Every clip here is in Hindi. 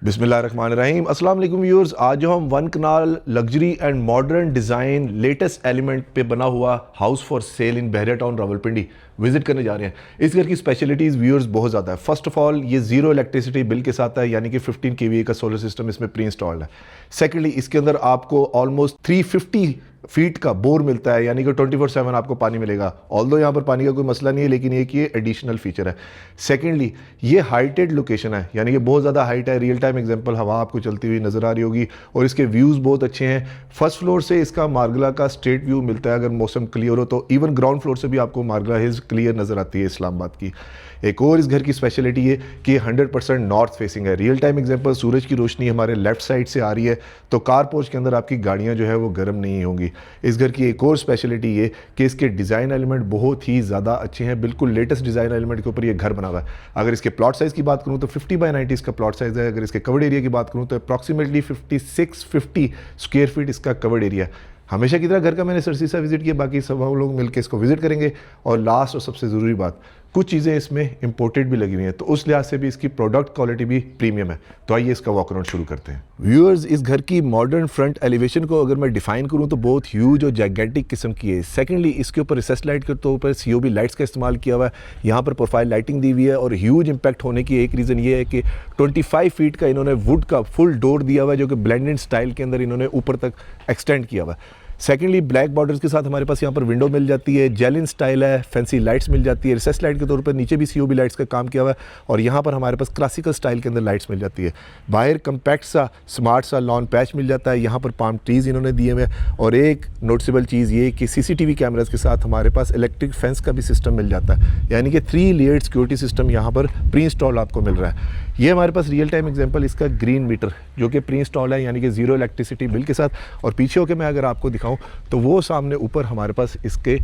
बिस्मिल्लाहिर्रहमानिर्रहीम। अस्सलाम वालेकुम व्यूअर्स। आज जो हम one kanal luxury and modern design latest element पे बना हुआ house for sale in Bahria Town Rawalpindi visit करने जा रहे हैं। इस घर की स्पेशलिटीज़ व्यूअर्स बहुत ज़्यादा है। फर्स्ट ऑफ ऑल ये जीरो इलेक्ट्रिसिटी बिल के साथ है, यानी कि 15 kVA का सोलर सिस्टम इसमें प्री इंस्टॉल्ड है। सेकेंडली इसके अंदर आपको ऑलमोस्ट 350 फीट का बोर मिलता है, यानी कि 24/7 आपको पानी मिलेगा। ऑल्दो यहाँ पर पानी का कोई मसला नहीं है, लेकिन एक ये एडिशनल फीचर है। सेकेंडली ये हाइटेड लोकेशन है, यानी कि बहुत ज़्यादा हाइट है। रियल टाइम एग्जांपल हवा आपको चलती हुई नज़र आ रही होगी और इसके व्यूज़ बहुत अच्छे हैं। फर्स्ट फ्लोर से इसका मार्गला का स्ट्रेट व्यू मिलता है, अगर मौसम क्लियर हो तो। इवन ग्राउंड फ्लोर से भी आपको मार्गला हिल्स क्लियर नज़र आती है इस्लामाबाद की। एक और इस घर की स्पेशलिटी है कि 100% नॉर्थ फेसिंग है। रियल टाइम एग्जांपल सूरज की रोशनी हमारे लेफ्ट साइड से आ रही है तो कार पोर्च के अंदर आपकी गाड़ियां जो है वो गर्म नहीं होंगी। इस घर की एक और स्पेशलिटी ये कि इसके डिज़ाइन एलिमेंट बहुत ही ज़्यादा अच्छे हैं। बिल्कुल लेटेस्ट डिज़ाइन एलिमेंट के ऊपर ये घर बना हुआ है। अगर इसके प्लॉट साइज़ की बात करूँ तो 50/90 इसका प्लॉट साइज़ है। अगर इसके कवर्ड एरिया की बात करूँ तो अप्रॉक्सीमेटली 5650 स्क्वायर फीट इसका कवर्ड एरिया। हमेशा की तरह घर का मैंने सरसी सा विजिट किया, बाकी सब हम लोग मिलकर इसको विजिट करेंगे। और लास्ट और सबसे ज़रूरी बात, कुछ चीज़ें इसमें इंपोर्टेड भी लगी हुई हैं, तो उस लिहाज से भी इसकी प्रोडक्ट क्वालिटी भी प्रीमियम है। तो आइए इसका वॉक अराउंड शुरू करते हैं। व्यूअर्स, इस घर की मॉडर्न फ्रंट एलिवेशन को अगर मैं डिफाइन करूं तो बहुत ह्यूज और जैगेटिक किस्म की है। सेकेंडली इसके ऊपर रिसेस लाइट के तौर पर COB लाइट्स का इस्तेमाल किया हुआ है। यहाँ पर प्रोफाइल लाइटिंग दी हुई है और ह्यूज इंपैक्ट होने की एक रीज़न ये है कि 25 फीट का इन्होंने वुड का फुल डोर दिया हुआ है, जो कि ब्लेंडेड स्टाइल के अंदर इन्होंने ऊपर तक एक्सटेंड किया हुआ है। सेकेंडली ब्लैक बॉर्डर्स के साथ हमारे पास यहाँ पर विंडो मिल जाती है, जेलिन स्टाइल है, फैंसी लाइट्स मिल जाती है। रिसेस लाइट के तौर पर नीचे भी COB लाइट्स का काम किया हुआ है और यहाँ पर हमारे पास क्लासिकल स्टाइल के अंदर लाइट्स मिल जाती है। बाहर कम्पैक्ट सा स्मार्ट सा लॉन पैच मिल जाता है। यहाँ पर पाम ट्रीज इन्होंने दिए हुए हैं। और एक नोटिसेबल चीज़ ये कि CCTV कैमराज के साथ हमारे पास इलेक्ट्रिक फेंस का भी सिस्टम मिल जाता है, यानी कि 3 लेयर्ड सिक्योरिटी सिस्टम यहाँ पर प्री इंस्टॉल आपको मिल रहा है। ये हमारे पास रियल टाइम एग्जांपल इसका ग्रीन मीटर जो कि प्री इंस्टॉल है, यानी कि जीरो इलेक्ट्रिसिटी बिल के साथ। और पीछे होकर मैं अगर आपको दिखाऊं तो वो सामने ऊपर हमारे पास इसके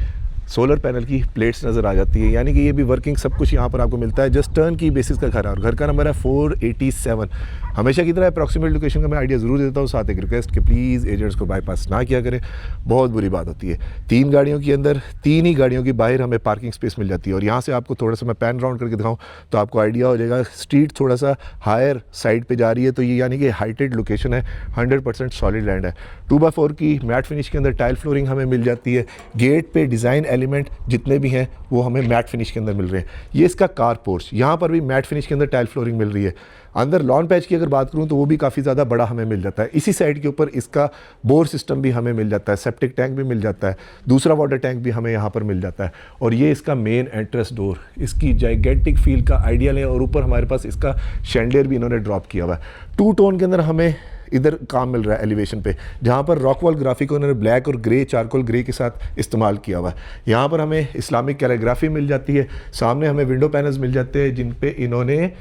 सोलर पैनल की प्लेट्स नज़र आ जाती है, यानी कि ये भी वर्किंग सब कुछ यहाँ पर आपको मिलता है। जस्ट टर्न की बेसिस का घर है और घर का नंबर है 487। हमेशा की तरह अप्रॉक्सीमेट लोकेशन का मैं आइडिया ज़रूर देता हूँ, साथ एक रिक्वेस्ट कि प्लीज़ एजेंट्स को बाईपास ना किया करें, बहुत बुरी बात होती है। 3 गाड़ियों के अंदर 3 ही गाड़ियों की बाहर हमें पार्किंग स्पेस मिल जाती है। और यहाँ से आपको थोड़ा सा मैं पैन राउंड करके दिखाऊँ तो आपको आइडिया हो जाएगा। स्ट्रीट थोड़ा सा हायर साइड पर जा रही है, तो ये यानी कि हाइटेड लोकेशन है, 100% सॉलिड लैंड है। 2x4 की मैट फिनिश के अंदर टाइल फ्लोरिंग हमें मिल जाती है। गेट पे डिज़ाइन एलिमेंट जितने भी हैं वो हमें मैट फिनिश के अंदर मिल रहे हैं। ये इसका कार पोर्च, यहाँ पर भी मैट फिनिश के अंदर टाइल फ्लोरिंग मिल रही है। अंदर लॉन पैच की अगर बात करूँ तो वो भी काफ़ी ज़्यादा बड़ा हमें मिल जाता है। इसी साइड के ऊपर इसका बोर सिस्टम भी हमें मिल जाता है, सेप्टिक टैंक भी मिल जाता है, दूसरा वाटर टैंक भी हमें यहाँ पर मिल जाता है। और ये इसका मेन एंट्रेंस डोर, इसकी जाइगेटिक फील का आइडिया लें। और ऊपर हमारे पास इसका शैंडलियर भी इन्होंने ड्रॉप किया हुआ है। 2 टोन के अंदर हमें इधर काम मिल रहा है एलिवेशन पे, जहाँ पर रॉकवॉल ग्राफिक को उन्होंने ब्लैक और ग्रे चारकोल ग्रे के साथ इस्तेमाल किया हुआ है। यहाँ पर हमें इस्लामिक कैलीग्राफी मिल जाती है। सामने हमें विंडो पैनल्स मिल जाते हैं जिन पे इन्होंने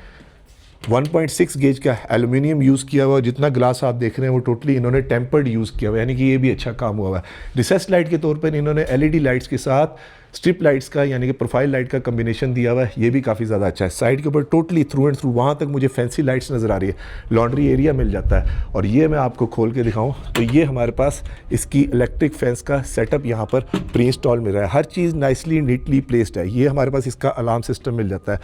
1.6 गेज का एल्युमिनियम यूज़ किया हुआ है। जितना ग्लास आप देख रहे हैं वो टोटली इन्होंने टेम्पर्ड यूज़ किया हुआ है, यानी कि ये भी अच्छा काम हुआ है। रिसेस लाइट के तौर पर इन्होंने LED लाइट्स के साथ स्ट्रिप लाइट्स का यानी कि प्रोफाइल लाइट का कम्बिनेशन दिया हुआ है, ये भी काफ़ी ज़्यादा अच्छा है। साइड के ऊपर टोटली थ्रू एंड थ्रू वहाँ तक मुझे फैंसी लाइट्स नज़र आ रही है। लॉन्ड्री एरिया मिल जाता है। और ये मैं आपको खोल के दिखाऊं तो ये हमारे पास इसकी इलेक्ट्रिक फैंस का सेटअप यहाँ पर प्री इंस्टॉल मिल रहा है। हर चीज़ नाइसली नीटली प्लेस्ड है। ये हमारे पास इसका अलार्म सिस्टम मिल जाता है।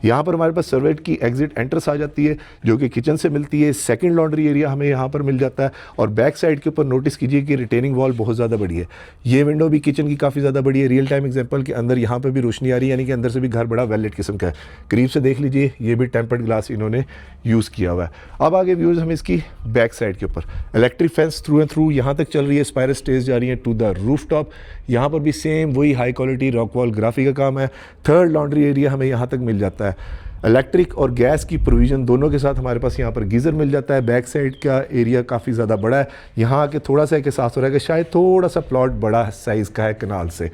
यहाँ पर हमारे पास सर्वेंट की एग्जिट एंट्रेंस आ जाती है जो कि किचन से मिलती है। सेकेंड लॉन्ड्री एरिया हमें यहाँ पर मिल जाता है। और बैक साइड के ऊपर नोटिस कीजिए कि रिटेनिंग वॉल बहुत ज़्यादा बड़ी है। ये विंडो भी किचन की काफ़ी ज़्यादा बड़ी है। रियल टाइम एग्जाम्पल के अंदर यहाँ पे भी रोशनी आ रही है, यानी कि अंदर से भी घर बड़ा वेल लिट किस्म का है। करीब से देख लीजिए, ये भी टेम्पर्ड ग्लास इन्होंने यूज़ किया हुआ है। अब आगे व्यूज़ हम इसकी बैक साइड के ऊपर electric fence through and through यहाँ तक चल रही है। स्पाइरल स्टेज जा रही है टू द रूफ टॉप। यहाँ पर भी सेम वही हाई क्वालिटी रॉकवॉल ग्राफी का काम है। थर्ड लॉन्ड्री एरिया हमें यहाँ तक मिल जाता है। इलेक्ट्रिक और गैस की प्रोविज़न दोनों के साथ हमारे पास यहाँ पर गीज़र मिल जाता है। बैक साइड का एरिया काफ़ी ज़्यादा बड़ा है। यहाँ आके थोड़ा सा एक एहसास हो रहा है कि शायद थोड़ा सा प्लॉट बड़ा साइज़ का है कनाल से।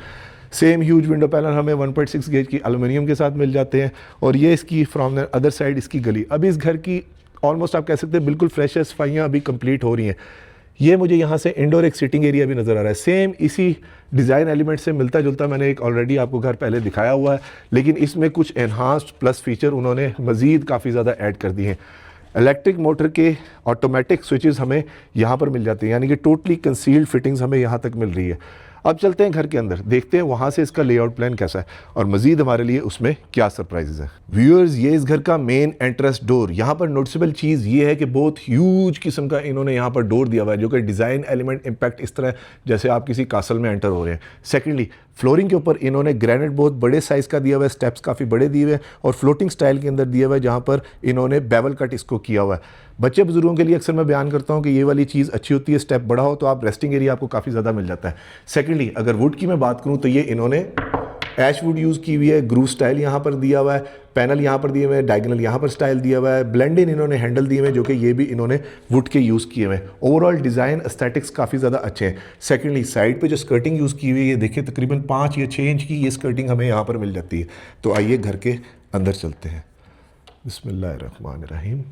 सेम ह्यूज विंडो पैनल हमें 1.6 गेज की एल्युमिनियम के साथ मिल जाते हैं। और ये इसकी फ्रॉम द अदर साइड इसकी गली, अभी इस घर की ऑलमोस्ट आप कह सकते हैं बिल्कुल फ्रेश है, सफाइयाँ अभी कंप्लीट हो रही हैं। ये मुझे यहाँ से इंडोर एक सिटिंग एरिया भी नज़र आ रहा है। सेम इसी डिज़ाइन एलिमेंट से मिलता जुलता मैंने एक ऑलरेडी आपको घर पहले दिखाया हुआ है, लेकिन इसमें कुछ एनहांस्ड प्लस फीचर उन्होंने मज़ीद काफ़ी ज़्यादा ऐड कर दिए हैं। इलेक्ट्रिक मोटर के ऑटोमेटिक स्विचेस हमें यहाँ पर मिल जाते हैं, यानी कि टोटली कंसील्ड फिटिंग्स हमें यहाँ तक मिल रही है। अब चलते हैं घर के अंदर, देखते हैं वहाँ से इसका लेआउट प्लान कैसा है और मज़ीद हमारे लिए उसमें क्या सरप्राइजेज हैं। व्यूअर्स, ये इस घर का मेन एंट्रेंस डोर। यहाँ पर नोटिसेबल चीज़ ये है कि बहुत ह्यूज किस्म का इन्होंने यहाँ पर डोर दिया हुआ है, जो कि डिज़ाइन एलिमेंट इम्पैक्ट इस तरह जैसे आप किसी कासल में एंटर हो रहे हैं। सेकेंडली, फ्लोरिंग के ऊपर इन्होंने ग्रेनाइट बहुत बड़े साइज़ का दिया हुआ है, स्टेप्स काफ़ी बड़े दिए हुए हैं और फ्लोटिंग स्टाइल के अंदर दिया हुआ है, जहाँ पर इन्होंने बेवल कट इसको किया हुआ है। बच्चे बुजुर्गों के लिए अक्सर मैं बयान करता हूँ कि ये वाली चीज़ अच्छी होती है, स्टेप बड़ा हो तो आप रेस्टिंग एरिया आपको काफ़ी ज़्यादा मिल जाता है। सेकेंडली, अगर वुड की मैं बात करूँ तो ये इन्होंने ऐश वुड यूज़ की हुई है, ग्रूव स्टाइल यहाँ पर दिया हुआ है, पैनल यहाँ पर दिए हुए हैं, डायगोनल यहाँ पर स्टाइल दिया हुआ है, ब्लेंड इन इन्होंने हैंडल दिए हुए हैं जो कि ये भी इन्होंने वुड के यूज़ किए हुए हैं। ओवरऑल डिज़ाइन एस्थेटिक्स काफ़ी ज़्यादा अच्छे हैं। सेकेंडली, साइड पे जो स्कर्टिंग यूज़ की हुई है, ये देखिए तकरीबन 5 या 6 इंच की ये स्कर्टिंग हमें यहाँ पर मिल जाती है। तो आइए घर के अंदर चलते हैं। बिस्मिल्लाहिर्रहमानिर्रहीम।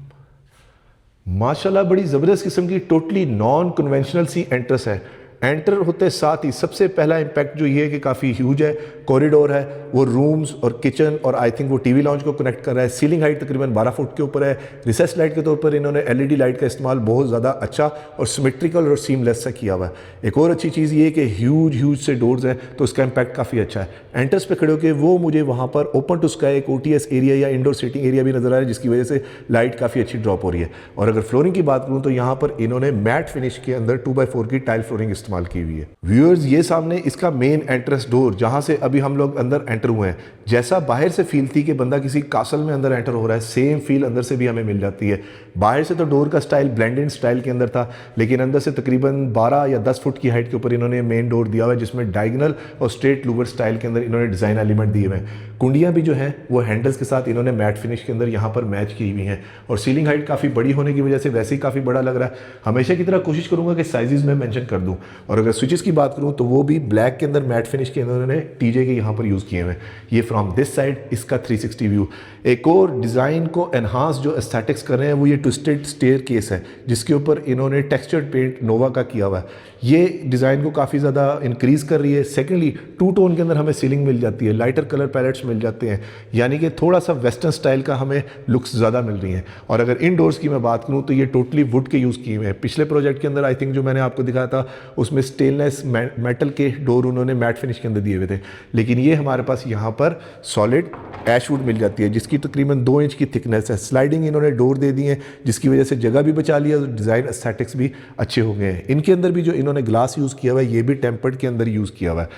माशाल्लाह बड़ी ज़बरदस्त किस्म की टोटली नॉन कन्वेंशनल सी एंट्रेंस है। एंटर होते साथ ही सबसे पहला इम्पैक्ट जो ये है कि काफ़ी ह्यूज है, कॉरिडोर है, वो रूम्स और किचन और आई थिंक वो टीवी लॉन्च को कनेक्ट कर रहा है। सीलिंग हाइट तकरीबन 12 फुट के ऊपर है। रिसेस लाइट के तौर पर इन्होंने एलईडी लाइट का इस्तेमाल बहुत ज़्यादा अच्छा और सिमेट्रिकल और सीमलेस सा किया हुआ है। एक और अच्छी चीज़ ये है कि ह्यूज से डोर्स हैं तो उसका इम्पैक्ट काफ़ी अच्छा है। एंट्रेंस पे खड़े होकर वो मुझे वहाँ पर ओपन टू स्काई एक OTS एरिया या इंडोर सीटिंग एरिया भी नज़र आ रहा है, जिसकी वजह से लाइट काफ़ी अच्छी ड्रॉप हो रही है। और अगर फ्लोरिंग की बात करूँ तो यहाँ पर इन्होंने मैट फिनिश के अंदर 2x4 की टाइल फ्लोरिंग इस्तेमाल की हुई है। व्यूअर्स, ये सामने इसका मेन एंट्रेंस डोर जहाँ से अभी हम लोग अंदर एंटर हुए हैं, जैसा बाहर से फील थी कि बंदा किसी कासल में अंदर एंटर हो रहा है, सेम फील अंदर से भी हमें मिल जाती है। बाहर से तो डोर का स्टाइल ब्लेंडेड स्टाइल के अंदर था, लेकिन अंदर से तकरीबन 12 या 10 फुट की हाइट के ऊपर इन्होंने मेन डोर दिया हुआ है, जिसमें डायगोनल और स्ट्रेट लूवर स्टाइल के अंदर इन्होंने डिज़ाइन एलिमेंट दिए हुए हैं। कुंडियाँ भी जो हैं वो हैंडल्स के साथ इन्होंने मैट फिनिश के अंदर यहाँ पर मैच की हुई हैं और सीलिंग हाइट काफ़ी बड़ी होने की वजह से वैसे ही काफ़ी बड़ा लग रहा है। हमेशा की तरह कोशिश करूँगा कि साइजेस में मेंशन कर दूँ। और अगर स्विचेस की बात करूँ तो वो भी ब्लैक के अंदर मैट फिनिश के इन्होंने TJ के यहाँ पर यूज़ किए हुए हैं। ये फ्रॉम दिस साइड इसका 360 व्यू। एक और डिज़ाइन को एनहांस जो एस्थेटिक्स कर रहे हैं वो ये ट्विस्टेड स्टेयर केस है, जिसके ऊपर इन्होंने टेक्सचर्ड पेंट नोवा का किया हुआ है। ये डिज़ाइन को काफ़ी ज़्यादा इंक्रीज़ कर रही है। सेकेंडली, 2 टोन के अंदर हमें सीलिंग मिल जाती है, लाइटर कलर पैलेट्स मिल जाते हैं, यानी कि थोड़ा सा वेस्टर्न स्टाइल का हमें लुक्स ज़्यादा मिल रही हैं। और अगर इनडोर्स की मैं बात करूँ तो ये टोटली वुड के यूज़ किए हुए हैं। पिछले प्रोजेक्ट के अंदर आई थिंक जो मैंने आपको दिखाया था उसमें स्टेनलेस मेटल के डोर उन्होंने मैट फिनिश के अंदर दिए हुए थे, लेकिन ये हमारे पास यहाँ पर सॉलिड ऐश वुड मिल जाती है, जिसकी तकरीबन 2 इंच की थिकनेस है। स्लाइडिंग इन्होंने डोर दे दी है, जिसकी वजह से जगह भी बचा लिया और डिज़ाइन एस्थेटिक्स भी अच्छे हो गए हैं। इनके अंदर भी जो इन्होंने ग्लास यूज़ किया हुआ है, ये भी टेम्पर्ड के अंदर यूज़ किया हुआ है।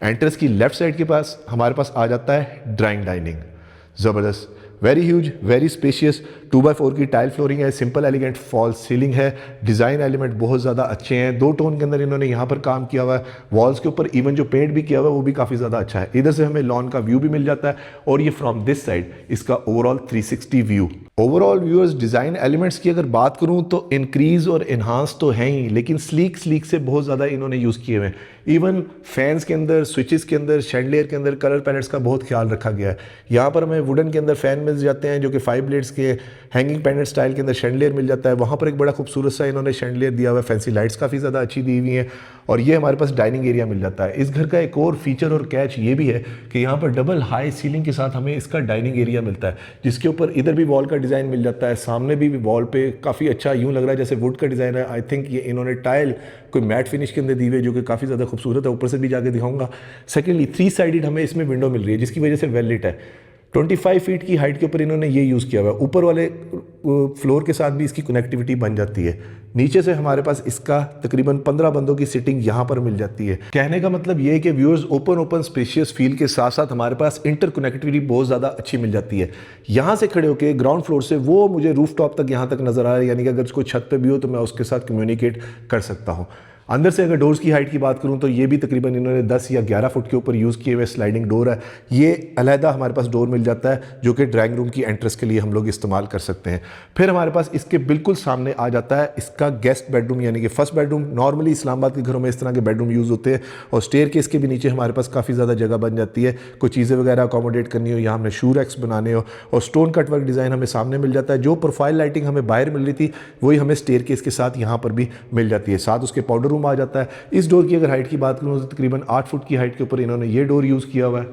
एंट्रेंस की लेफ्ट साइड के पास हमारे पास आ जाता है ड्राइंग डाइनिंग। ज़बरदस्त, very huge, very spacious, 2x4 की टाइल फ्लोरिंग है, सिंपल एलिगेंट फॉल सीलिंग है, डिज़ाइन एलिमेंट बहुत ज़्यादा अच्छे हैं। 2 टोन के अंदर इन्होंने यहाँ पर काम किया हुआ है। वॉल्स के ऊपर इवन जो पेंट भी किया हुआ है वो भी काफ़ी ज़्यादा अच्छा है। इधर से हमें लॉन का व्यू भी मिल जाता है और ये फ्रॉम दिस साइड इसका overall 360 view. Overall viewers, design elements की अगर बात करूँ तो इंक्रीज़ और इन्हांस तो हैं ही, लेकिन स्लीक से बहुत ज़्यादा इन्होंने यूज़ किए हुए हैं। इवन फैंस के अंदर, स्विचेस के अंदर, शैंडलियर के अंदर कलर पैलेट्स का बहुत ख्याल रखा गया है। यहाँ पर हमें वुडन के अंदर फैन मिल जाते हैं जो कि 5 ब्लेड्स के हैंगिंग पेंडेंट स्टाइल के अंदर शैंडलियर मिल जाता है। वहाँ पर एक बड़ा खूबसूरत सा इन्होंने शैंडलियर दिया हुआ है, फैंसी लाइट्स काफ़ी ज़्यादा अच्छी दी हुई हैं और ये हमारे पास डाइनिंग एरिया मिल जाता है। इस घर का एक और फीचर और कैच ये भी है कि यहाँ पर डबल हाई सीलिंग के साथ हमें इसका डाइनिंग एरिया मिलता है, जिसके ऊपर इधर भी वॉल का डिज़ाइन मिल जाता है, सामने भी वॉल पे काफ़ी अच्छा यूँ लग रहा है जैसे वुड का डिज़ाइन है। आई थिंक ये इन्होंने टाइल कोई मैट फिनिश के अंदर दी हुई है जो कि काफ़ी ज़्यादा खूबसूरत है, ऊपर से भी जाके दिखाऊंगा। सेकेंडली, 3 साइडेड हमें इसमें विंडो मिल रही है, जिसकी वजह से वेल लिट है। 25 फीट की हाइट के ऊपर इन्होंने ये यूज़ किया हुआ है। ऊपर वाले फ्लोर के साथ भी इसकी कनेक्टिविटी बन जाती है। नीचे से हमारे पास इसका तकरीबन 15 बंदों की सिटिंग यहाँ पर मिल जाती है। कहने का मतलब ये है कि व्यूअर्स, ओपन स्पेशियस फील के साथ साथ हमारे पास इंटर कनेक्टिविटी बहुत ज़्यादा अच्छी मिल जाती है। यहाँ से खड़े होकर ग्राउंड फ्लोर से वो मुझे रूफ टॉप तक यहाँ तक नज़र आ रहा है, यानी कि अगर उसको छत पर भी हो तो मैं उसके साथ कम्युनिकेट कर सकता हूँ। अंदर से अगर डोर्स की हाइट की बात करूं तो ये भी तकरीबन इन्होंने 10 या 11 फुट के ऊपर यूज़ किए हुए स्लाइडिंग डोर है। ये अलहदा हमारे पास डोर मिल जाता है जो कि ड्राइंग रूम की एंट्रेंस के लिए हम लोग इस्तेमाल कर सकते हैं। फिर हमारे पास इसके बिल्कुल सामने आ जाता है इसका गेस्ट बेडरूम, यानी कि फर्स्ट बेडरूम। नॉर्मली इस्लामाबाद के घरों में इस तरह के बेडरूम यूज़ होते हैं और स्टेयर केस के भी नीचे हमारे पास काफ़ी ज़्यादा जगह बन जाती है। कोई चीज़ें वगैरह अकोमोडेट करनी हो, यहाँ हमने शू रैक्स बनाने हो, और स्टोन कट वर्क डिज़ाइन हमें सामने मिल जाता है। जो प्रोफाइल लाइटिंग हमें बाहर मिल रही थी वही हमें स्टेयर केस के साथ यहाँ पर भी मिल जाती है। साथ उसके पाउडर रूम आ जाता है। इस डोर की अगर हाइट की बात करूं तो तकरीबन 8 फुट की हाइट के ऊपर इन्होंने ये डोर यूज़ किया हुआ है।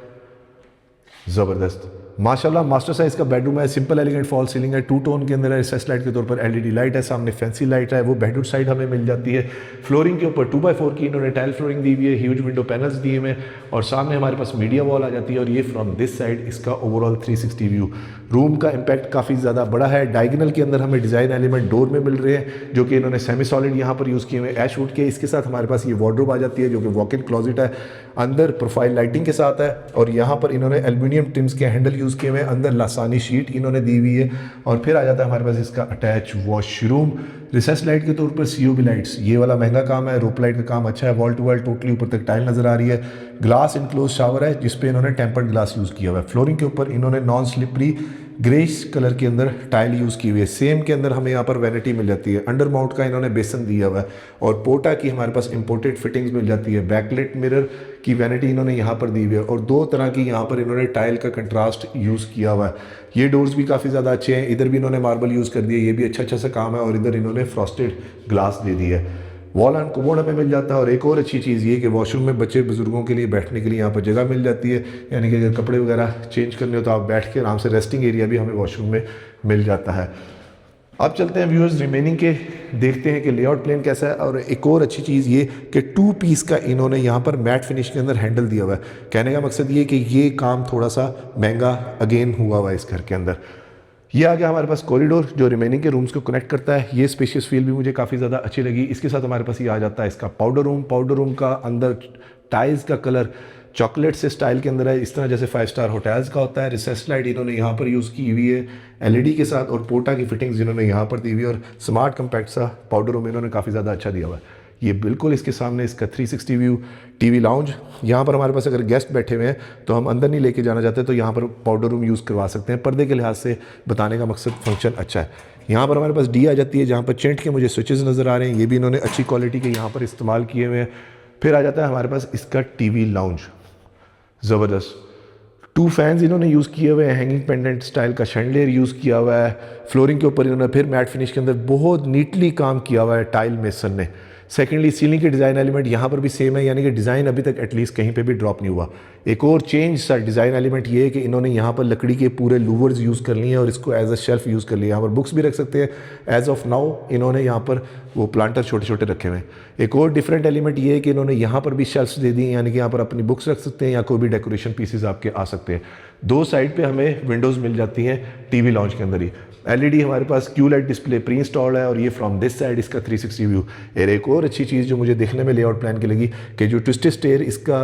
ज़बरदस्त, माशाल्लाह मास्टर साइज का बेडरूम है, सिंपल एलिगेंट फॉल सीलिंग है, 2 टोन के अंदर है, रिसेस लाइट के तौर पर एलईडी लाइट है, सामने फैंसी लाइट है, वो बेडरूम साइड हमें मिल जाती है। फ्लोरिंग के ऊपर 2x4 की इन्होंने टाइल फ्लोरिंग दी हुई है, ह्यूज विंडो पैनल्स दिए हुए हैं और सामने हमारे पास मीडिया वॉल आ जाती है। और ये फ्रॉम दिस साइड इसका ओवरऑल 360 व्यू। रूम का इम्पैक्ट काफ़ी ज़्यादा बड़ा है। डायगोनल के अंदर हमें डिज़ाइन एलिमेंट डोर में मिल रहे हैं जो कि इन्होंने सेमी सॉलिड यहाँ पर यूज़ किए हुए ऐश वुड के। इसके साथ हमारे पास ये वार्डरोब आ जाती है जो कि वॉक इन क्लॉजेट है, अंदर प्रोफाइल लाइटिंग के साथ है। और यहाँ पर इन्होंने एल्यूमिनियम टिम्स के हैंडल यूज़ किए हुए हैं, अंदर लासानी शीट इन्होंने दी हुई है। और फिर आ जाता है हमारे पास इसका अटैच वॉशरूम। रिसेस लाइट के तौर पर COB लाइट्स, ये वाला महंगा काम है, रोप लाइट का काम अच्छा है, वॉल टू वॉल टोटली ऊपर तक टाइल नज़र आ रही है। ग्लास इनक्लोज शावर है जिसपे इन्होंने टेम्पर्ड ग्लास यूज़ किया हुआ है। फ्लोरिंग के ऊपर इन्होंने नॉन स्लिपरी ग्रेस कलर के अंदर टाइल यूज़ की हुई है। सेम के अंदर हमें यहाँ पर वैनिटी मिल जाती है। अंडर माउंट का इन्होंने बेसन दिया हुआ है और पोटा की हमारे पास इंपोर्टेड फिटिंग्स मिल जाती है। बैकलाइट मिरर की वैनिटी इन्होंने यहाँ पर दी हुई है और 2 तरह की यहाँ पर इन्होंने टाइल का कंट्रास्ट यूज़ किया हुआ है। ये डोर्स भी काफ़ी ज़्यादा अच्छे हैं, इधर भी इन्होंने मार्बल यूज़ कर दिया, ये भी अच्छा सा काम है। और इधर इन्होंने फ्रॉस्टेड ग्लास दे दी है। वॉल एंड कमोड हमें मिल जाता है। और एक और अच्छी चीज़ ये कि वॉशरूम में बच्चे बुजुर्गों के लिए बैठने के लिए यहाँ पर जगह मिल जाती है, यानी कि अगर कपड़े वगैरह चेंज करने हो तो आप बैठ के आराम से, रेस्टिंग एरिया भी हमें वॉशरूम में मिल जाता है। अब चलते हैं व्यूअर्स रिमेनिंग के, देखते हैं कि लेआउट प्लान कैसा है। और एक और अच्छी चीज़ ये कि 2 पीस का इन्होंने यहाँ पर मैट फिनिश के अंदर हैंडल दिया हुआ है। कहने का मकसद ये कि ये काम थोड़ा सा महंगा अगेन हुआ हुआ है इस घर के अंदर। ये आ गया हमारे पास कॉरिडोर जो रिमेनिंग के रूम्स को कनेक्ट करता है। ये स्पेशियस फील भी मुझे काफ़ी ज़्यादा अच्छी लगी। इसके साथ हमारे पास ये आ जाता है इसका पाउडर रूम। पाउडर रूम का अंदर टाइल्स का कलर चॉकलेट से स्टाइल के अंदर है, इस तरह जैसे 5 स्टार होटल्स का होता है। रिसेस लाइट इन्होंने यहाँ पर यूज़ की हुई है LED के साथ और पोटा की फिटिंग्स इन्होंने यहाँ पर दी हुई है। और स्मार्ट कम्पैक्ट सा पाउडर रूम इन्होंने काफ़ी ज़्यादा अच्छा दिया हुआ है। ये बिल्कुल इसके सामने इसका 360 व्यू। TV लाउंज, यहाँ पर हमारे पास अगर गेस्ट बैठे हुए हैं तो हम अंदर नहीं लेके जाना चाहते तो यहाँ पर पाउडर रूम यूज़ करवा सकते हैं। पर्दे के लिहाज से बताने का मकसद फंक्शन अच्छा है। यहाँ पर हमारे पास D आ जाती है जहाँ पर चेंट के मुझे स्विचेस नज़र आ रहे हैं, ये भी इन्होंने अच्छी क्वालिटी के यहाँ पर इस्तेमाल किए हुए हैं। फिर आ जाता है हमारे पास इसका TV लाउंज, ज़बरदस्त 2 फैंस इन्होंने यूज़ किए हुए हैं, हैंगिंग पेंडेंट स्टाइल का शैंडलियर यूज़ किया हुआ है। फ्लोरिंग के ऊपर इन्होंने फिर मैट फिनिश के अंदर बहुत नीटली काम किया हुआ है टाइल मेसन ने। सेकेंडली सीलिंग के डिज़ाइन एलिमेंट यहाँ पर भी सेम है, यानी कि डिज़ाइन अभी तक एटलीस्ट कहीं पे भी ड्रॉप नहीं हुआ। एक और चेंज सा डिज़ाइन एलिमेंट ये है कि इन्होंने यहाँ पर लकड़ी के पूरे लूवर्स यूज़ कर लिए हैं और इसको एज अ शेल्फ यूज़ कर लिया। यहाँ पर बुक्स भी रख सकते हैं। एज ऑफ नाउ इन्होंने यहाँ पर वो प्लांटर छोटे छोटे रखे हुए हैं। एक और डिफरेंट एलिमेंट ये है कि इन्होंने यहाँ पर भी शेल्फ्स दे दी हैं, यानी कि यहाँ पर अपनी बुक्स रख सकते हैं या कोई भी डेकोरेशन पीसेस आपके आ सकते हैं। 2 साइड पे हमें विंडोज़ मिल जाती हैं TV लॉन्च के अंदर ही। LED हमारे पास QLED डिस्प्ले प्री इंस्टॉल्ड है और ये फ्रॉम दिस साइड इसका 360 व्यू। एक और अच्छी चीज़ जो मुझे देखने में लेआउट प्लान की लगी कि जो ट्विस्टेड स्टेयर इसका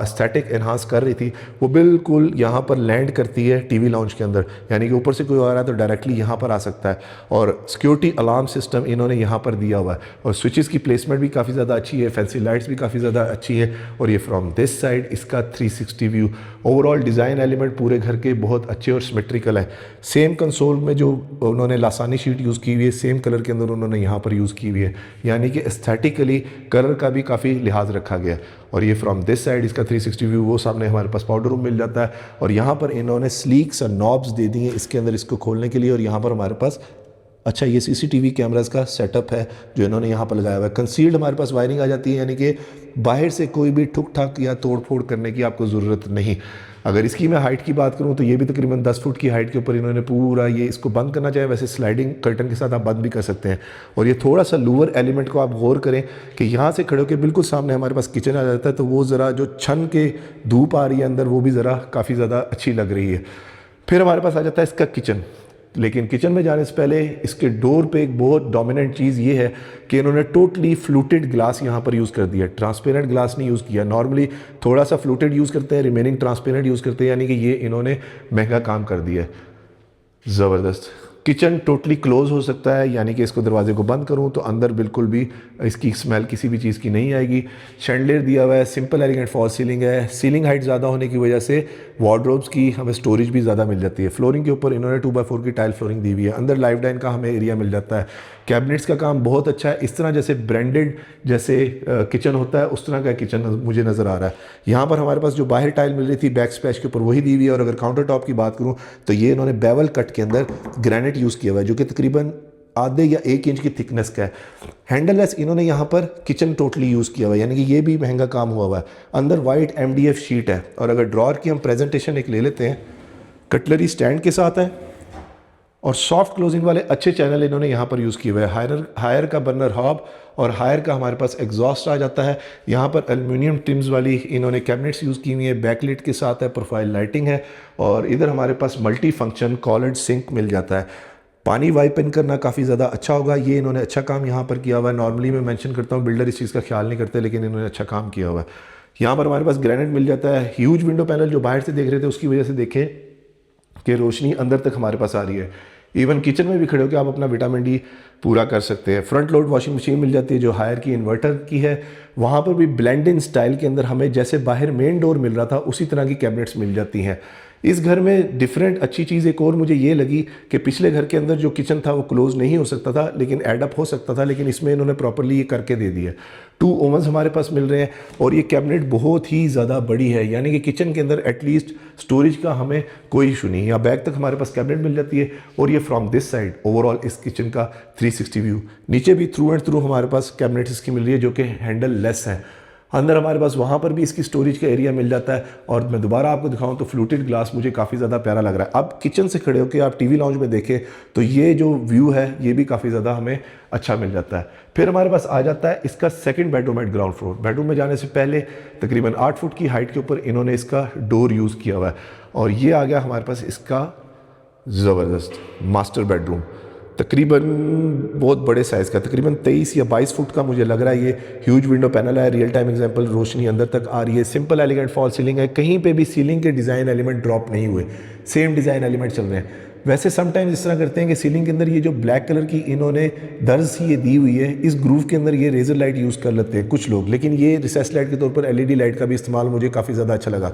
एस्थेटिक एनहांस कर रही थी वो बिल्कुल यहाँ पर लैंड करती है TV लॉन्च के अंदर, यानी कि ऊपर से कोई आ रहा है तो डायरेक्टली यहाँ पर आ सकता है। और सिक्योरिटी अलार्म सिस्टम इन्होंने यहाँ पर दिया हुआ है और स्विचेस की प्लेसमेंट भी काफ़ी ज़्यादा अच्छी है, फैंसी लाइट्स भी काफ़ी ज़्यादा अच्छी है। और ये फ्रॉम दिस साइड इसका 360 व्यू। ओवरऑल डिज़ाइन एलिमेंट पूरे घर के बहुत अच्छे और सिमेट्रिकल है। सेम कंसोल में जो उन्होंने लासानी शीट यूज़ की हुई है सेम कलर के अंदर उन्होंने यहाँ पर यूज़ की हुई है, यानी कि एस्थेटिकली कलर का भी काफ़ी लिहाज रखा गया है। और ये फ्रॉम दिस साइड इसका 360 व्यू। वो सामने हमारे पास पाउडर रूम मिल जाता है और यहाँ पर इन्होंने स्लीक सा नॉब्स दे दी हैं इसके अंदर इसको खोलने के लिए। और यहाँ पर हमारे पास अच्छा ये CCTV कैमरास का सेटअप है जो इन्होंने यहाँ पर लगाया हुआ है। कंसील्ड हमारे पास वायरिंग आ जाती है, यानी कि बाहर से कोई भी ठुक ठाक या तोड़ फोड़ करने की आपको ज़रूरत नहीं। अगर इसकी मैं हाइट की बात करूं तो ये भी तकरीबन 10 फुट की हाइट के ऊपर इन्होंने पूरा ये इसको बंद करना चाहे वैसे स्लाइडिंग कर्टन के साथ आप बंद भी कर सकते हैं। और ये थोड़ा सा लोअर एलिमेंट को आप गौर करें कि यहाँ से खड़े होकर बिल्कुल सामने हमारे पास किचन आ जाता है तो वो ज़रा जो छन के धूप आ रही है अंदर वो भी ज़रा काफ़ी ज़्यादा अच्छी लग रही है। फिर हमारे पास आ जाता है इसका किचन। लेकिन किचन में जाने से पहले इसके डोर पे एक बहुत डोमिनेंट चीज़ ये है कि इन्होंने टोटली फ्लूटेड ग्लास यहाँ पर यूज़ कर दिया। ट्रांसपेरेंट ग्लास नहीं यूज़ किया। नॉर्मली थोड़ा सा फ्लूटेड यूज़ करते हैं, रिमेनिंग ट्रांसपेरेंट यूज़ करते हैं, यानी कि ये इन्होंने महंगा काम कर दिया है। ज़बरदस्त। किचन टोटली क्लोज हो सकता है, यानी कि इसको दरवाजे को बंद करूं तो अंदर बिल्कुल भी इसकी स्मेल किसी भी चीज़ की नहीं आएगी। शैंडलियर दिया हुआ है, सिंपल एलिगेंट फॉल सीलिंग है। सीलिंग हाइट ज़्यादा होने की वजह से वार्डरोब्स की हमें स्टोरेज भी ज़्यादा मिल जाती है। फ्लोरिंग के ऊपर इन्होंने 2x4 की टाइल फ्लोरिंग दी हुई है। अंदर लाइफ डाइन का हमें एरिया मिल जाता है। कैबिनेट्स का काम बहुत अच्छा है। इस तरह जैसे ब्रांडेड जैसे किचन होता है उस तरह का किचन मुझे नज़र आ रहा है। यहाँ पर हमारे पास जो बाहर टाइल मिल रही थी बैक स्पैच के ऊपर वही दी हुई है। और अगर काउंटर टॉप की बात करूँ तो ये इन्होंने बेवल कट के अंदर ग्रेनाइट यूज़ किया हुआ है जो कि तकरीबन आधे या 1 इंच की थिकनेस का है। हैंडललेस इन्होंने यहाँ पर किचन टोटली यूज़ किया हुआ है, यानी कि ये भी महंगा काम हुआ हुआ है। अंदर वाइट MDF शीट है। और अगर ड्रॉर की हम प्रेजेंटेशन एक ले लेते हैं कटलरी स्टैंड के साथ है और सॉफ्ट क्लोजिंग वाले अच्छे चैनल इन्होंने यहाँ पर यूज़ किए हुए हैं। हायर का बर्नर हॉब और हायर का हमारे पास एग्जॉस्ट आ जाता है। यहाँ पर एल्युमिनियम ट्रिम्स वाली इन्होंने कैबिनेट्स यूज़ की हुई है, बैकलिट के साथ है, प्रोफाइल लाइटिंग है और इधर हमारे पास मल्टी फंक्शन कॉलर्ड सिंक मिल जाता है। पानी वाइप इन करना काफ़ी ज़्यादा अच्छा होगा, ये इन्होंने अच्छा काम यहाँ पर किया हुआ है। नॉर्मली मैं मेंशन करता हूँ बिल्डर इस चीज़ का ख्याल नहीं करते, लेकिन इन्होंने अच्छा काम किया हुआ है। यहाँ पर हमारे पास ग्रेनाइट मिल जाता है। ह्यूज विंडो पैनल जो बाहर से देख रहे थे उसकी वजह से देखें कि रोशनी अंदर तक हमारे पास आ रही है। इवन किचन में भी खड़े होकर आप अपना विटामिन डी पूरा कर सकते हैं। फ्रंट लोड वॉशिंग मशीन मिल जाती है जो हायर की इन्वर्टर की है। वहाँ पर भी ब्लेंड इन स्टाइल के अंदर हमें जैसे बाहर मेन डोर मिल रहा था उसी तरह की कैबिनेट्स मिल जाती हैं। इस घर में डिफरेंट अच्छी चीज़ एक और मुझे ये लगी कि पिछले घर के अंदर जो किचन था वो क्लोज नहीं हो सकता था, लेकिन एडअप हो सकता था, लेकिन इसमें इन्होंने प्रॉपरली ये करके दे दिया। 2 ओवन्स हमारे पास मिल रहे हैं और ये कैबिनेट बहुत ही ज़्यादा बड़ी है, यानी कि किचन के अंदर एटलीस्ट स्टोरेज का हमें कोई इशू नहीं। या बैग तक हमारे पास कैबिनेट मिल जाती है और ये फ्रॉम दिस साइड ओवरऑल इस किचन का 360 व्यू। नीचे भी थ्रू एंड थ्रू हमारे पास कैबिनेट इसकी मिल रही है जो कि हैंडल लेस है। अंदर हमारे पास वहाँ पर भी इसकी स्टोरेज का एरिया मिल जाता है। और मैं दोबारा आपको दिखाऊं तो फ्लूटेड ग्लास मुझे काफ़ी ज़्यादा प्यारा लग रहा है। अब किचन से खड़े होकर आप टीवी लाउंज में देखें तो ये जो व्यू है ये भी काफ़ी ज़्यादा हमें अच्छा मिल जाता है। फिर हमारे पास आ जाता है इसका second bedroom eight ground floor. Bedroom में जाने से पहले तकरीबन 8 फुट की हाइट के ऊपर इन्होंने इसका डोर यूज़ किया हुआ है और ये आ गया हमारे पास इसका ज़बरदस्त मास्टर बेडरूम। तकरीबन बहुत बड़े साइज़ का, तकरीबन 23 या 22 फुट का मुझे लग रहा है। ये ह्यूज विंडो पैनल है, रियल टाइम एग्जांपल, रोशनी अंदर तक आ रही है। सिंपल एलिगेंट फॉल सीलिंग है, कहीं पे भी सीलिंग के डिज़ाइन एलिमेंट ड्रॉप नहीं हुए, सेम डिज़ाइन एलिमेंट चल रहे हैं। वैसे समटाइम्स इस तरह करते हैं कि सीलिंग के अंदर ये जो ब्लैक कलर की इन्होंने दर्ज सी ये दी हुई है, इस ग्रूव के अंदर ये रेजर लाइट यूज़ कर लेते हैं कुछ लोग, लेकिन ये रिसेस लाइट के तौर पर एलईडी लाइट का भी इस्तेमाल मुझे काफ़ी ज़्यादा अच्छा लगा।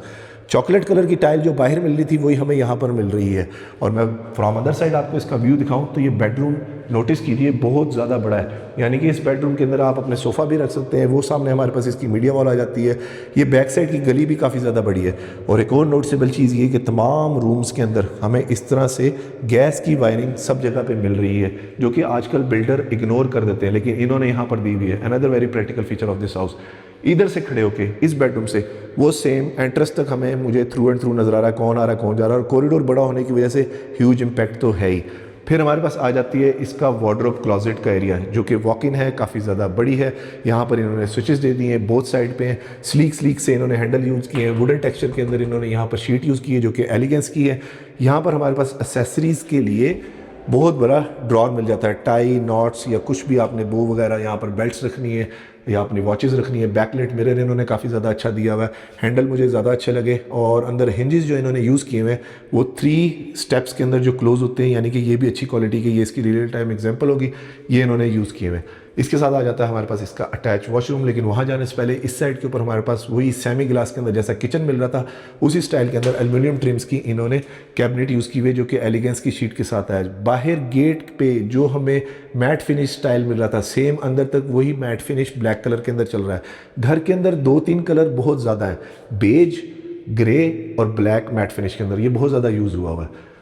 चॉकलेट कलर की टाइल जो बाहर मिल रही थी वही हमें यहाँ पर मिल रही है। और मैं फ्रॉम अदर साइड आपको इसका व्यू दिखाऊं तो ये बेडरूम नोटिस कीजिए बहुत ज़्यादा बड़ा है, यानी कि इस बेडरूम के अंदर आप अपने सोफ़ा भी रख सकते हैं। वो सामने हमारे पास इसकी मीडिया वॉल आ जाती है। ये बैक साइड की गली भी काफ़ी ज़्यादा बड़ी है। और एक और नोटिसेबल चीज़ ये कि तमाम रूम्स के अंदर हमें इस तरह से गैस की वायरिंग सब जगह पे मिल रही है, जो कि आजकल बिल्डर इग्नोर कर देते हैं, लेकिन इन्होंने यहाँ पर दी हुई है। Another very practical feature of this house. इधर से खड़े होके इस बेडरूम से वो सेम एंट्रेंस तक हमें मुझे थ्रू एंड थ्रू नज़र आ रहा है, कौन आ रहा है कौन जा रहा है। और कॉरिडोर बड़ा होने की वजह से ह्यूज इम्पैक्ट तो है ही। फिर हमारे पास आ जाती है इसका वार्डरोब क्लोजेट का एरिया, जो कि वॉक इन है, काफ़ी ज़्यादा बड़ी है। यहाँ पर इन्होंने स्विचेस दे दिए हैं, बोथ साइड पे हैं। स्लीक से इन्होंने हैंडल यूज़ किए हैं। वुडन टेक्सचर के अंदर इन्होंने यहाँ पर शीट यूज़ की है जो कि एलिगेंस की है। यहाँ पर हमारे पास एसेसरीज़ के लिए बहुत बड़ा ड्रॉर मिल जाता है। टाई, नॉट्स या कुछ भी आपने बो वगैरह, यहाँ पर बेल्ट्स रखनी है या अपनी वॉचेस रखनी है। बैकलाइट मिरर इन्होंने काफ़ी ज़्यादा अच्छा दिया हुआ है। हैंडल मुझे ज़्यादा अच्छे लगे। और अंदर हिंजेस जो इन्होंने यूज़ किए हुए हैं वो 3 स्टेप्स के अंदर जो क्लोज होते हैं, यानी कि ये भी अच्छी क्वालिटी की, ये इसकी रियल टाइम एग्जांपल होगी, ये इन्होंने यूज़ किए हुए हैं। इसके साथ आ जाता है हमारे पास इसका अटैच वॉशरूम, लेकिन वहाँ जाने से पहले इस साइड के ऊपर हमारे पास वही सेमी ग्लास के अंदर जैसा किचन मिल रहा था उसी स्टाइल के अंदर एल्युमिनियम ट्रिम्स की इन्होंने कैबिनेट यूज़ की हुई है, जो कि एलिगेंस की शीट के साथ है। बाहर गेट पे जो हमें मैट फिनिश स्टाइल मिल रहा था, सेम अंदर तक वही मैट फिनिश ब्लैक कलर के अंदर चल रहा है। घर के अंदर 2-3 कलर बहुत ज़्यादा है, बेज, ग्रे और ब्लैक मैट फिनिश के अंदर, ये बहुत ज़्यादा यूज़ हुआ हुआ है।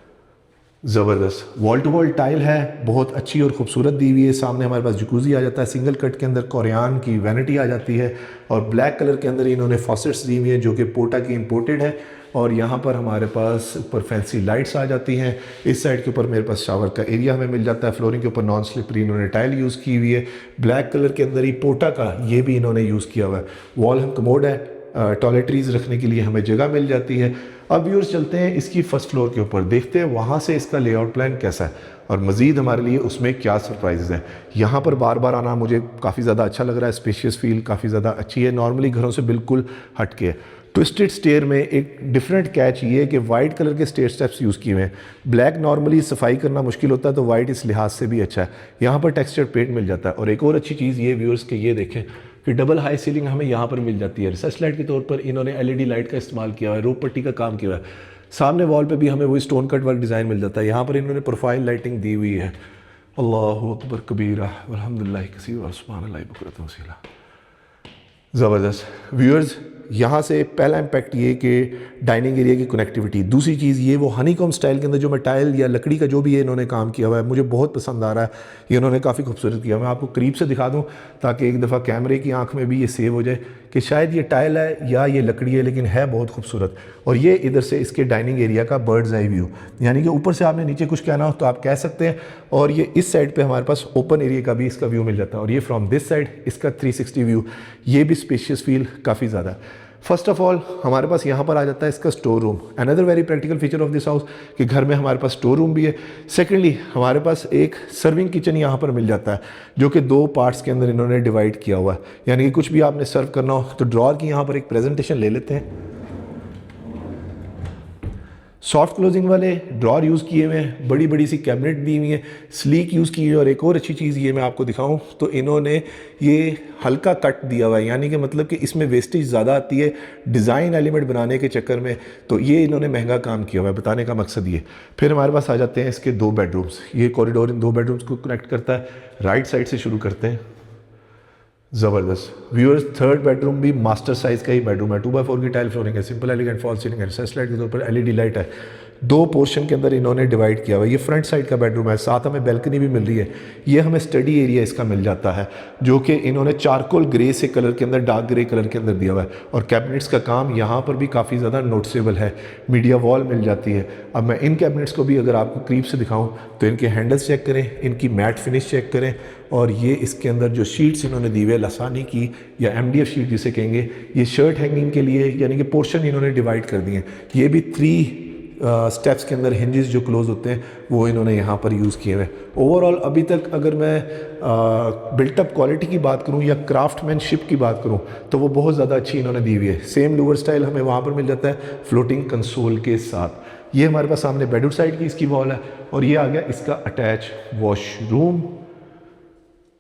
ज़बरदस्त वॉल टू वॉल टाइल है, बहुत अच्छी और खूबसूरत दी हुई है। सामने हमारे पास जकूज़ी आ जाता है, सिंगल कट के अंदर कोरियान की वैनिटी आ जाती है और ब्लैक कलर के अंदर इन्होंने फॉसेट्स दी हुई हैं जो कि पोटा की इंपोर्टेड है। और यहाँ पर हमारे पास ऊपर फैंसी लाइट्स आ जाती हैं। इस साइड के ऊपर मेरे पास शावर का एरिया हमें मिल जाता है। फ्लोरिंग के ऊपर नॉन स्लिपरी इन्होंने टाइल यूज़ की हुई है। ब्लैक कलर के अंदर ही पोटा का ये भी इन्होंने यूज़ किया हुआ है। वॉल हम कमोड है, टॉयलेटरीज रखने के लिए हमें जगह मिल जाती है। अब व्यूअर्स चलते हैं इसकी फर्स्ट फ्लोर के ऊपर, देखते हैं वहाँ से इसका लेआउट प्लान कैसा है और मज़ीद हमारे लिए उसमें क्या सरप्राइजेज हैं। यहाँ पर बार बार आना मुझे काफ़ी ज़्यादा अच्छा लग रहा है। स्पेशियस फील काफ़ी ज़्यादा अच्छी है, नॉर्मली घरों से बिल्कुल हटके है। ट्विस्टेड स्टेयर में एक डिफरेंट कैच ये है कि वाइट कलर के स्टेयर स्टेप्स यूज़ किए हुए हैं। ब्लैक नॉर्मली सफाई करना मुश्किल होता है, तो वाइट इस लिहाज से भी अच्छा है। यहाँ पर टेक्सचर पेंट मिल जाता है। और एक और अच्छी चीज़ ये व्यूअर्स के ये देखें कि डबल हाई सीलिंग हमें यहाँ पर मिल जाती है। रिसर्च लाइट के तौर पर इन्होंने एलईडी लाइट का इस्तेमाल किया हुआ है, रोप पट्टी का काम किया हुआ है। सामने वॉल पे भी हमें वही स्टोन कट वर्क डिज़ाइन मिल जाता है। यहाँ पर इन्होंने प्रोफाइल लाइटिंग दी हुई है। अल्लाहु अकबर कबीरा वल्हम्दुलिल्लाहि कसीरा सुब्हानल्लाहि बुकरतन वसीला। ज़बरदस्त व्यूअर्स, यहाँ से पहला इम्पैक्ट ये कि डाइनिंग एरिया की कनेक्टिविटी। दूसरी चीज़ ये वो हनीकॉम स्टाइल के अंदर जो मैं टाइल या लकड़ी का जो भी है इन्होंने काम किया हुआ है, मुझे बहुत पसंद आ रहा है। ये इन्होंने काफ़ी खूबसूरत किया। मैं आपको करीब से दिखा दूँ ताकि एक दफ़ा कैमरे की आंख में भी ये सेव हो जाए कि शायद ये टाइल है या ये लकड़ी है, लेकिन है बहुत खूबसूरत। और ये इधर से इसके डाइनिंग एरिया का बर्ड्स आई व्यू, यानी कि ऊपर से आपने नीचे कुछ कहना हो तो आप कह सकते हैं। और ये इस साइड पे हमारे पास ओपन एरिया का भी इसका व्यू मिल जाता है। और ये फ्रॉम दिस साइड इसका 360 व्यू, ये भी स्पेशियस फील काफ़ी ज़्यादा। फर्स्ट ऑफ ऑल हमारे पास यहाँ पर आ जाता है इसका store room, another very practical feature of this house कि घर में हमारे पास स्टोर रूम भी है। सेकेंडली हमारे पास एक सर्विंग किचन यहाँ पर मिल जाता है, जो कि 2 पार्ट्स के अंदर इन्होंने डिवाइड किया हुआ है, यानी कि कुछ भी आपने सर्व करना हो तो ड्रॉअर की यहाँ पर एक प्रेजेंटेशन ले लेते हैं। सॉफ्ट क्लोजिंग वाले ड्रॉअर यूज़ किए हुए हैं, बड़ी बड़ी सी कैबिनेट दी हुई है, स्लीक यूज़ की हुई है। और एक और अच्छी चीज़ ये मैं आपको दिखाऊं तो इन्होंने ये हल्का कट दिया हुआ है, यानी कि मतलब कि इसमें वेस्टेज ज़्यादा आती है डिज़ाइन एलिमेंट बनाने के चक्कर में, तो ये इन्होंने महंगा काम किया हुआ है, बताने का मकसद ये। फिर हमारे पास आ जाते हैं इसके 2 बेडरूम्स, ये कॉरिडोर इन 2 बेडरूम्स को कनेक्ट करता है। राइट साइड से शुरू करते हैं, ज़बरदस्त व्यूअर्स। 3rd बेडरूम भी मास्टर साइज़ का ही बेडरूम है, 2x4 की टाइल फ्लोरिंग है, सिंपल एलिगेंट फॉल सीलिंग है, रिसेस लाइट के ऊपर LED लाइट है। 2 पोर्शन के अंदर इन्होंने डिवाइड किया हुआ है। ये फ्रंट साइड का बेडरूम है, साथ हमें बैल्कनी भी मिल रही है। ये हमें स्टडी एरिया इसका मिल जाता है, जो कि इन्होंने चारकोल ग्रे से कलर के अंदर डार्क ग्रे कलर के अंदर दिया हुआ है। और कैबिनेट्स का काम यहाँ पर भी काफ़ी ज़्यादा नोटिसेबल है, मीडिया वॉल मिल जाती है। अब मैं इन कैबिनेट्स को भी अगर आपको करीब से दिखाऊँ तो इनके हैंडल्स चेक करें, इनकी मैट फिनिश चेक करें। और ये इसके अंदर जो शीट्स इन्होंने दी हुई है लसानी की या MDF शीट जिसे कहेंगे, ये शर्ट हैंगिंग के लिए, यानी कि पोर्शन इन्होंने डिवाइड कर दिए हैं। ये भी 3 स्टेप्स के अंदर हिंजेस जो क्लोज होते हैं वो इन्होंने यहाँ पर यूज़ किए हुए हैं। ओवरऑल अभी तक अगर मैं बिल्टअप क्वालिटी की बात करूँ या क्राफ्टमैनशिप की बात करूँ तो वो बहुत ज़्यादा अच्छी इन्होंने दी हुई है। सेम लूवर स्टाइल हमें वहाँ पर मिल जाता है फ्लोटिंग कंसोल के साथ। ये हमारे पास सामने बेडरूम साइड की इसकी वॉल है। और ये आ गया इसका अटैच वॉशरूम,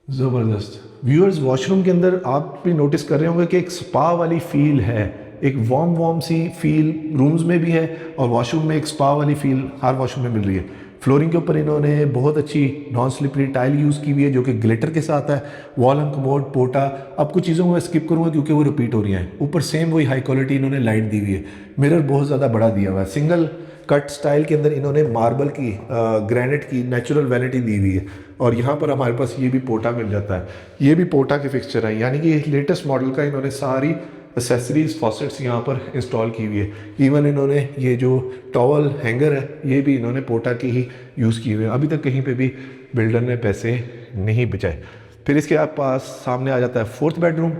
ज़बरदस्त। व्यूअर्स वॉशरूम के अंदर आप भी नोटिस कर रहे होंगे कि एक स्पा वाली फील है, एक वार्म सी फील रूम्स में भी है और वॉशरूम में एक स्पा वाली फील हर वॉशरूम में मिल रही है। फ्लोरिंग के ऊपर इन्होंने बहुत अच्छी नॉन स्लिपरी टाइल यूज़ की हुई है, जो कि ग्लिटर के साथ है। वॉल एंड कमोड पोटा, अब कुछ चीज़ों को मैं स्किप करूँगा क्योंकि वो रिपीट हो रही हैं। ऊपर सेम वही हाई क्वालिटी इन्होंने लाइट दी हुई है। मिरर बहुत ज़्यादा बड़ा दिया हुआ है। सिंगल कट स्टाइल के अंदर इन्होंने मार्बल की ग्रेनाइट की नेचुरल वैनिटी दी हुई है। और यहाँ पर हमारे पास ये भी पोटा मिल जाता है, ये भी पोटा के फिक्सचर है, यानी कि लेटेस्ट मॉडल का इन्होंने सारी एसेसरीज फॉसेट्स यहाँ पर इंस्टॉल की हुई है। इवन इन्होंने ये जो टॉवल हैंगर है ये भी इन्होंने पोटा की ही यूज़ की हुई है। अभी तक कहीं पे भी बिल्डर ने पैसे नहीं बचाए। फिर इसके आप पास सामने आ जाता है 4th बेडरूम,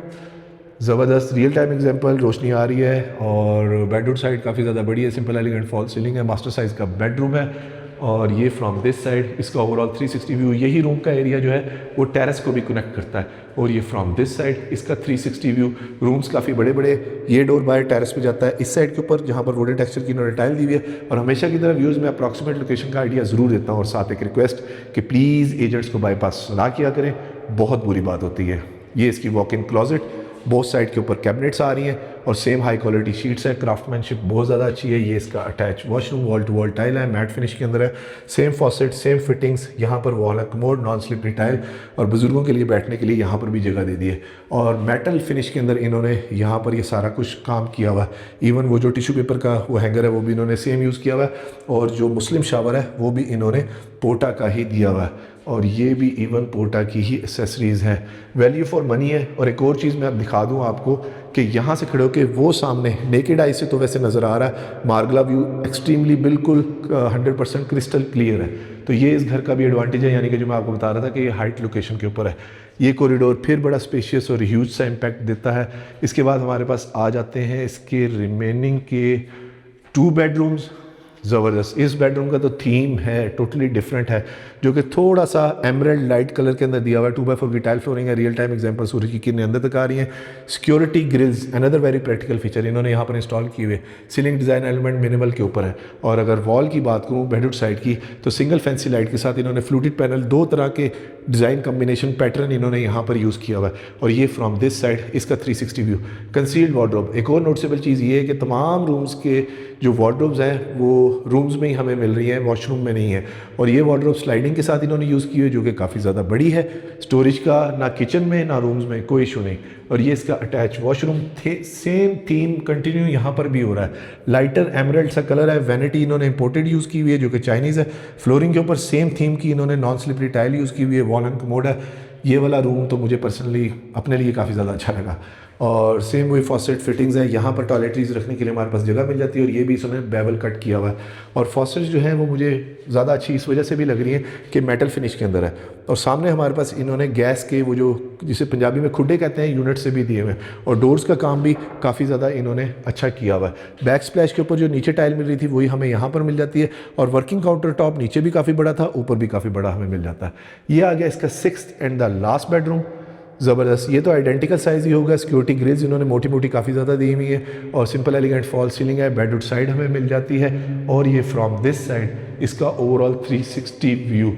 ज़बरदस्त रियल टाइम एग्जांपल, रोशनी आ रही है और बेडरूम साइड काफ़ी ज़्यादा बड़ी है, सिंपल एलिगेंट फॉल सीलिंग है, मास्टर साइज़ का बेडरूम है। और ये फ्रॉम दिस साइड इसका ओवरऑल 360 व्यू, यही रूम का एरिया जो है वो टेरेस को भी कनेक्ट करता है। और ये फ्रॉम दिस साइड इसका 360 व्यू, रूम्स काफ़ी बड़े बड़े, ये डोर बाय टेरेस पे जाता है। इस साइड के ऊपर जहाँ पर वुडन टेक्सचर की इन्होंने टाइल दी हुई है। और हमेशा की तरह व्यूज़ में अप्रॉक्सीमेट लोकेशन का आइडिया ज़रूर देता हूँ और साथ एक रिक्वेस्ट कि प्लीज़ एजेंट्स को बाईपास ना किया करें, बहुत बुरी बात होती है। ये इसकी walk in closet, both side के ऊपर कैबिनेट्स आ रही हैं और सेम हाई क्वालिटी शीट्स है, क्राफ्टमैनशिप बहुत ज़्यादा अच्छी है। ये इसका attach washroom, wall to wall tile है, मैट फिनिश के अंदर है, सेम फॉसेट सेम फिटिंग्स, यहाँ पर वॉल है कमोड, नॉन स्लिपरी टाइल और बुजुर्गों के लिए बैठने के लिए यहाँ पर भी जगह दे दी है। और मेटल फिनिश के अंदर इन्होंने यहाँ पर ये सारा कुछ काम किया हुआ है। इवन वो जो टिश्यू पेपर का वो हैंगर है वो भी इन्होंने सेम यूज़ किया हुआ है। और जो मुस्लिम शावर है वो भी इन्होंने पोटा का ही दिया हुआ है और ये भी इवन पोटा की ही एसेसरीज़ हैं। वैल्यू फॉर मनी है। और एक और चीज़ मैं अब दिखा दूँ आपको कि यहाँ से खड़े होकर वो सामने नेकेड आई से तो वैसे नज़र आ रहा है मार्गला व्यू एक्सट्रीमली बिल्कुल 100% क्रिस्टल क्लियर है। तो ये इस घर का भी एडवांटेज है, यानी कि जो मैं आपको बता रहा था कि ये हाइट लोकेशन के ऊपर है। ये कॉरिडोर फिर बड़ा स्पेशियस और ह्यूज सा इम्पैक्ट देता है। इसके बाद हमारे पास आ जाते हैं इसके रिमेनिंग के 2 बेडरूम्स। ज़बरदस्त, इस बेडरूम का तो थीम है टोटली डिफरेंट है, जो कि थोड़ा सा एमरल्ड लाइट कलर के अंदर दिया हुआ है। 2x4 की टाइल फ्लोरिंग है, रियल टाइम एग्जांपल, सूरज की किरणें अंदर तक आ रही हैं। Security grills another very practical feature इन्होंने यहाँ पर इंस्टॉल किए हुए। सीलिंग डिज़ाइन एलिमेंट मिनिमल के ऊपर है। और अगर वॉल की बात करूँ बेडरूम साइड की तो सिंगल फैंसी लाइट के साथ इन्होंने फ्लूटेड पैनल, 2 तरह के डिज़ाइन कम्बिनेशन पैटर्न इन्होंने यहाँ पर यूज़ किया हुआ है। और ये फ्रॉम दिस साइड इसका 360 व्यू। कंसील्ड वार्डरोब, एक और नोटिसेबल चीज़ ये है कि तमाम रूम्स के जो वार्डरोब्स हैं वो रूम्स में ही हमें मिल रही है, वॉशरूम में नहीं है। और ये वार्डरोब स्लाइडिंग के साथ इन्होंने यूज़ की है, जो कि काफ़ी ज़्यादा बड़ी है। स्टोरेज का ना किचन में ना रूम्स में कोई इशू नहीं। और ये इसका attach washroom, same theme continue यहाँ पर भी हो रहा है। लाइटर एमरल्ड सा कलर है, वैनिटी इन्होंने इंपोर्टेड यूज़ की हुई है जो कि चाइनीज़ है। फ्लोरिंग के ऊपर सेम थीम की इन्होंने नॉन स्लिपरी टाइल यूज़ की हुई है। वॉल एंड कमोड है। ये वाला रूम तो मुझे पर्सनली अपने लिए काफ़ी ज़्यादा अच्छा लगा। और सेम वही फॉसेट फिटिंग्स है। यहाँ पर टॉयलेटरीज रखने के लिए हमारे पास जगह मिल जाती है और ये भी इसने बेवल कट किया हुआ है। और फॉसेट्स जो हैं वो मुझे ज़्यादा अच्छी इस वजह से भी लग रही है कि मेटल फिनिश के अंदर है। और सामने हमारे पास इन्होंने गैस के वो जो जिसे पंजाबी में खुड्डे कहते हैं यूनिट से भी दिए हुए हैं। और डोर्स का काम भी काफ़ी ज़्यादा इन्होंने अच्छा किया हुआ है। बैक स्प्लैश के ऊपर जो नीचे टाइल मिल रही थी वही हमें यहाँ पर मिल जाती है। और वर्किंग काउंटर टॉप नीचे भी काफ़ी बड़ा था, ऊपर भी काफ़ी बड़ा हमें मिल जाता है। ये आ गया इसका 6th and the last bedroom. ज़बरदस्त, ये तो आइडेंटिकल साइज़ ही होगा। सिक्योरिटी ग्रिल्स इन्होंने मोटी मोटी काफ़ी ज़्यादा दी हुई है और सिंपल एलिगेंट फॉल सीलिंग है। बेडरूम साइड हमें मिल जाती है और ये फ्रॉम दिस साइड इसका ओवरऑल 360 व्यू।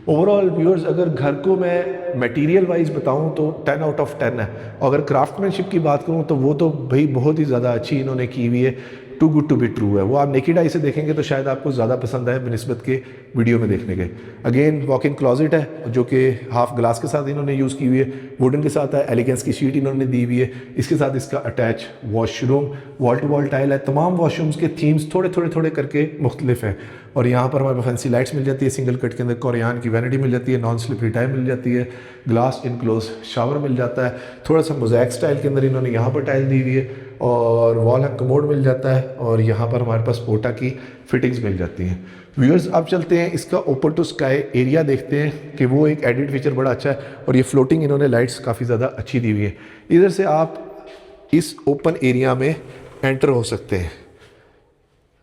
ओवरऑल व्यूअर्स, अगर घर को मैं मटेरियल वाइज बताऊं तो 10 आउट ऑफ 10 है। अगर क्राफ्टमैनशिप की बात करूं तो वो तो भाई बहुत ही ज़्यादा अच्छी इन्होंने की हुई है। Too good to be true है। वो आप नेकेड आई से देखेंगे तो शायद आपको ज़्यादा पसंद आए बनिस्बत के वीडियो में देखने के। अगेन वॉक इन क्लॉजेट है जो कि हाफ ग्लास के साथ इन्होंने यूज़ की हुई है। वुडन के साथ है, एलिगेंस की शीट इन्होंने दी हुई है। इसके साथ इसका attach washroom, wall to wall tile है। तमाम वॉशरूम्स के थीम्स थोड़े थोड़े थोड़े करके मुख्तलिफ है। और यहाँ पर हमारे पास फैंसी लाइट्स मिल जाती है। सिंगल कट के अंदर कोरियान की वैनिटी मिल जाती है। नॉन स्लिपरी टाइल मिल जाती है। ग्लास इनक्लोज शावर मिल जाता है। थोड़ा सा मोज़ैक स्टाइल के अंदर इन्होंने यहाँ पर टाइल दी हुई है और वॉल हैंग कमोड मिल जाता है। और यहाँ पर हमारे पास पोटा की फिटिंग्स मिल जाती हैं। व्यूअर्स, अब चलते हैं इसका ओपन टू स्काई एरिया देखते हैं कि वो एक एडिट फीचर बड़ा अच्छा है। और ये फ्लोटिंग इन्होंने लाइट्स काफ़ी ज़्यादा अच्छी दी हुई है। इधर से आप इस ओपन एरिया में एंटर हो सकते हैं।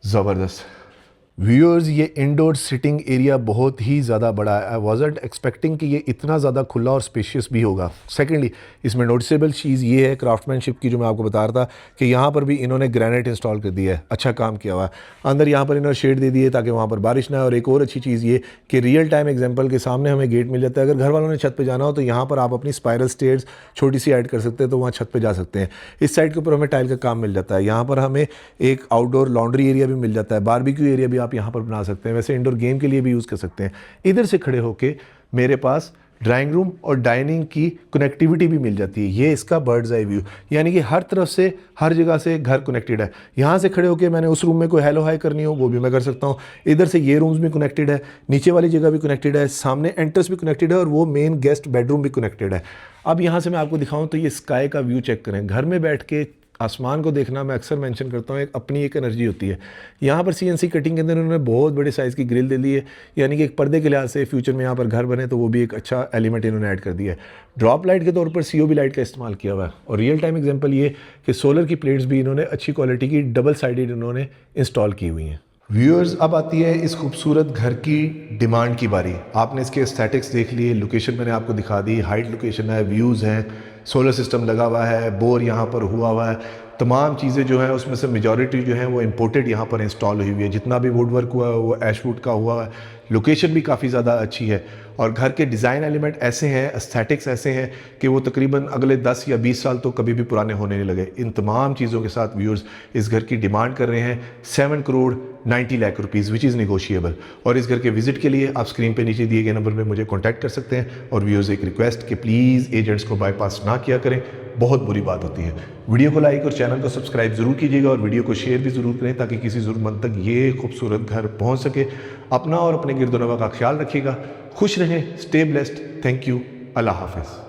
ज़बरदस्त व्यूअर्स, ये इंडोर सिटिंग एरिया बहुत ही ज़्यादा बड़ा है। आई वॉजंट एक्सपेक्टिंग कि ये इतना ज़्यादा खुला और स्पेशियस भी होगा। सेकेंडली, इसमें नोटिसेबल चीज़ ये है क्राफ्टमैनशिप की जो मैं आपको बता रहा था कि यहाँ पर भी इन्होंने ग्रेनाइट इंस्टॉल कर दिया है। अच्छा काम किया हुआ है। अंदर यहाँ पर इन्होंने शेड दे दी है ताकि वहाँ पर बारिश ना आए। और एक और अच्छी चीज़ ये कि रियल टाइम एग्जाम्पल के सामने हमें गेट मिल जाता है। अगर घर वालों ने छत पर जाना हो तो यहाँ पर आप अपनी स्पाइरल स्टेयर्स छोटी सी ऐड कर सकते हैं तो वहाँ छत पर जा सकते हैं। इस साइड के ऊपर हमें टाइल का काम मिल जाता है। यहाँ पर हमें एक आउटडोर लॉन्ड्री एरिया भी मिल जाता है। बारबेक्यू एरिया भी आप यहाँ पर बना सकते हैं। वैसे इंडोर गेम के लिए भी यूज़ कर सकते हैं। इधर से खड़े होके मेरे पास ड्राइंग रूम और डाइनिंग की कनेक्टिविटी भी मिल जाती है। ये इसका बर्ड्स आई व्यू, यानी कि हर तरफ से हर जगह से घर कनेक्टेड है। यहाँ से खड़े होके मैंने उस रूम में कोई हेलो हाई करनी हो वो भी मैं कर सकता हूँ। इधर से ये रूम्स भी कनेक्टेड है, नीचे वाली जगह भी कनेक्टेड है, सामने एंट्रेंस भी कनेक्टेड है और वो मेन गेस्ट बेडरूम भी कनेक्टेड है। अब यहाँ से मैं आपको दिखाऊँ तो ये स्काई का व्यू चेक करें। घर में बैठ के आसमान को देखना मैं अक्सर मेंशन करता हूँ, एक अपनी एक एनर्जी होती है। यहाँ पर CNC कटिंग के अंदर उन्होंने बहुत बड़े साइज़ की ग्रिल दे दी है, यानी कि एक पर्दे के लिहाज से फ्यूचर में यहाँ पर घर बने तो वो भी एक अच्छा एलिमेंट इन्होंने ऐड कर दिया है। ड्रॉप लाइट के तौर पर COB लाइट का इस्तेमाल किया हुआ है। और रियल टाइम एग्जाम्पल ये कि सोलर की प्लेट्स भी इन्होंने अच्छी क्वालिटी की डबल साइडेड इन्होंने इंस्टॉल की हुई हैं। व्यूअर्स, अब आती है इस खूबसूरत घर की डिमांड की बारी। आपने इसके एस्थेटिक्स देख लिए, लोकेशन मैंने आपको दिखा दी, हाइट लोकेशन है, व्यूज़ हैं, सोलर सिस्टम लगा हुआ है, बोर यहाँ पर हुआ है। तमाम चीज़ें जो हैं उसमें से मेजॉरिटी जो है वो इंपोर्टेड यहाँ पर इंस्टॉल हुई हुई है। जितना भी वुड वर्क हुआ है वो ऐशवुड का हुआ है। लोकेशन भी काफ़ी ज़्यादा अच्छी है और घर के डिज़ाइन एलिमेंट ऐसे हैं, एस्थेटिक्स ऐसे हैं कि वो तकरीबन अगले 10 या 20 साल तो कभी भी पुराने होने नहीं लगे। इन तमाम चीज़ों के साथ व्यूअर्स इस घर की डिमांड कर रहे हैं 7 crore 90 lakh rupees, which is negotiable. और इस घर के विजिट के लिए आप स्क्रीन पे नीचे दिए गए नंबर पे मुझे कॉन्टैक्ट कर सकते हैं। और व्यूअर्स, एक रिक्वेस्ट कि प्लीज़ एजेंट्स को बाईपास ना किया करें, बहुत बुरी बात होती है। वीडियो को लाइक और चैनल को सब्सक्राइब ज़रूर कीजिएगा और वीडियो को शेयर भी ज़रूर करें ताकि किसी ज़रूरतमंद तक ये खूबसूरत घर पहुंच सके। अपना और अपने गिरदोनवा का ख्याल रखिएगा। खुश रहें, स्टे ब्लेस्ड। Thank you. अल्लाह हाफ़िज़।